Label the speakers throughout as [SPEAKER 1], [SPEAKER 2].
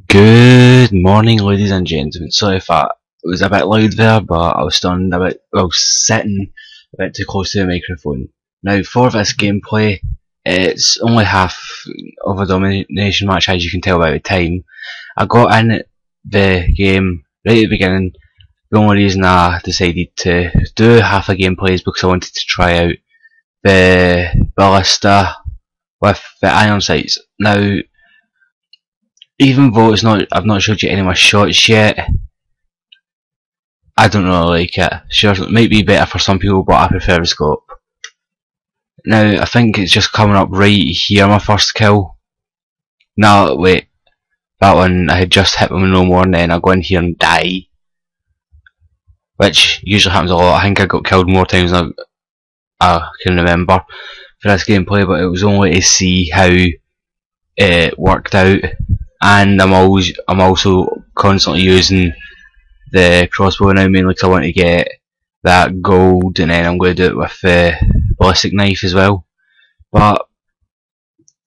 [SPEAKER 1] Good morning, ladies and gentlemen. Sorry if I was a bit loud there, but I was standing a bit, well, sitting a bit too close to the microphone. Now, for this gameplay, it's only half of a domination match, as you can tell by the time. I got in the game right at the beginning. The only reason I decided to do half a gameplay is because I wanted to try out the ballista with the iron sights. Now, even though I've not showed you any of my shots yet, I don't really like it. Sure, it might be better for some people, but I prefer the scope. Now, I think it's just coming up right here, my first kill. No, wait. That one, I had just hit him with no more, and then I go in here and die. Which usually happens a lot. I think I got killed more times than I can remember for this gameplay, but it was only to see how it worked out. And I'm also constantly using the crossbow now, mainly because I want to get that gold, and then I'm going to do it with the ballistic knife as well. But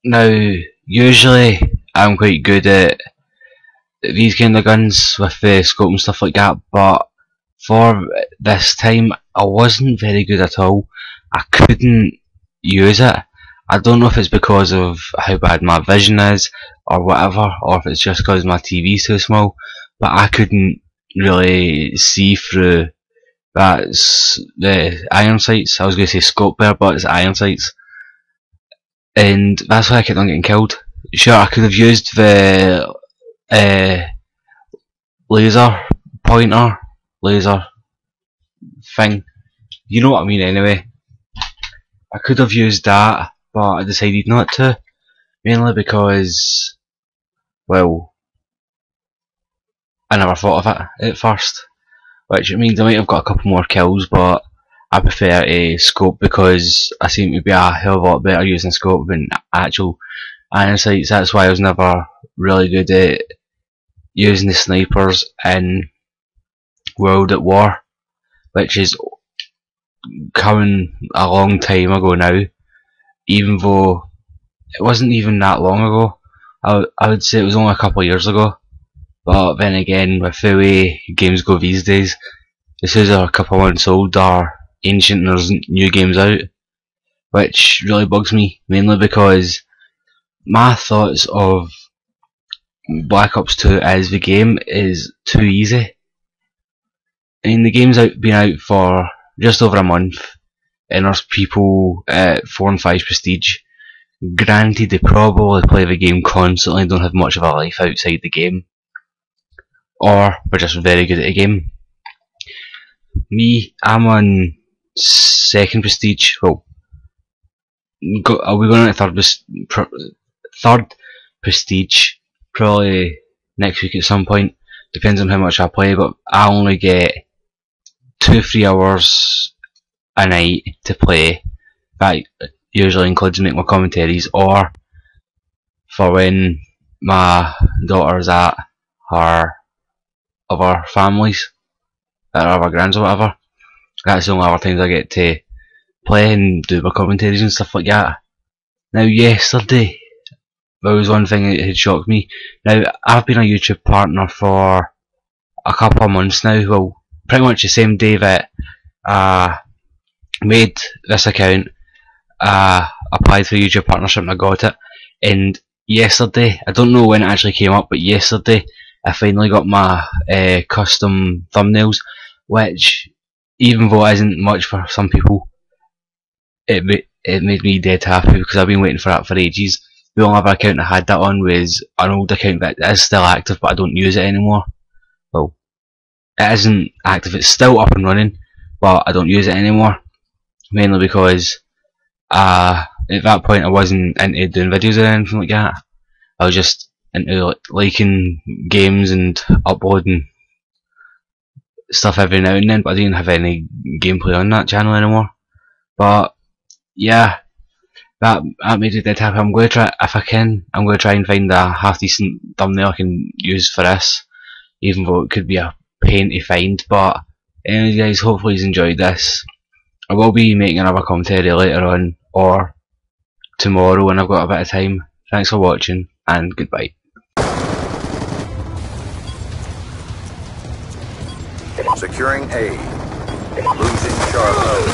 [SPEAKER 1] now, usually I'm quite good at these kind of guns with the scope and stuff like that, but for this time I wasn't very good at all. I couldn't use it. I don't know if it's because of how bad my vision is or whatever, or if it's just because my TV's too small, but I couldn't really see through the iron sights. I was going to say scope there, but it's iron sights, and that's why I kept on getting killed. Sure, I could have used the laser thing, you know what I mean anyway. I could have used that, but I decided not to, mainly because, well, I never thought of it at first, which means I might have got a couple more kills, but I prefer a scope because I seem to be a hell of a lot better using scope than actual iron sights. That's why I was never really good at using the snipers in World at War, which is coming a long time ago now, even though it wasn't even that long ago. I would say it was only a couple of years ago, but then again, with the way games go these days, as soon as they're a couple of months old, they're ancient and there's new games out, which really bugs me, mainly because my thoughts of Black Ops 2 as the game is too easy. I mean, the game's been out for just over a month, and there's people at 4 and 5 prestige. Granted, they probably play the game constantly and don't have much of a life outside the game, or we're just very good at the game. Me, I'm on 2nd prestige. Well, I'll be going on third prestige probably next week at some point. Depends on how much I play, but I only get 2-3 hours a night to play. That usually includes making my commentaries, or for when my daughter's at her other families, at her other grands or whatever. That's the only other times I get to play and do my commentaries and stuff like that. Now, yesterday, there was one thing that had shocked me. Now, I've been a YouTube partner for a couple of months now. Well, pretty much the same day that I made this account, applied for a YouTube partnership and I got it. And yesterday, I don't know when it actually came up, but yesterday I finally got my custom thumbnails, which, even though it isn't much for some people, it made me dead happy because I've been waiting for that for ages. The only other account I had that on was an old account that is still active, but I don't use it anymore. Well, it isn't active, it's still up and running, but I don't use it anymore, mainly because at that point I wasn't into doing videos or anything like that. I was just into liking games and uploading stuff every now and then, but I didn't have any gameplay on that channel anymore. But yeah, that made it dead happy. I'm going to try, if I can, I'm going to try and find a half decent thumbnail I can use for this, even though it could be a pain to find. But anyway guys, hopefully you enjoyed this. I will be making another commentary later on, or tomorrow when I've got a bit of time. Thanks for watching, and goodbye.
[SPEAKER 2] Securing A. Losing Charlie.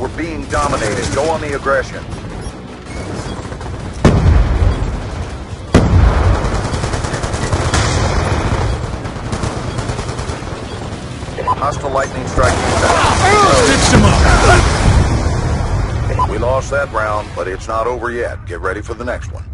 [SPEAKER 2] We're being dominated. Go on the aggression. Hostile lightning strike. We lost that round, but it's not over yet. Get ready for the next one.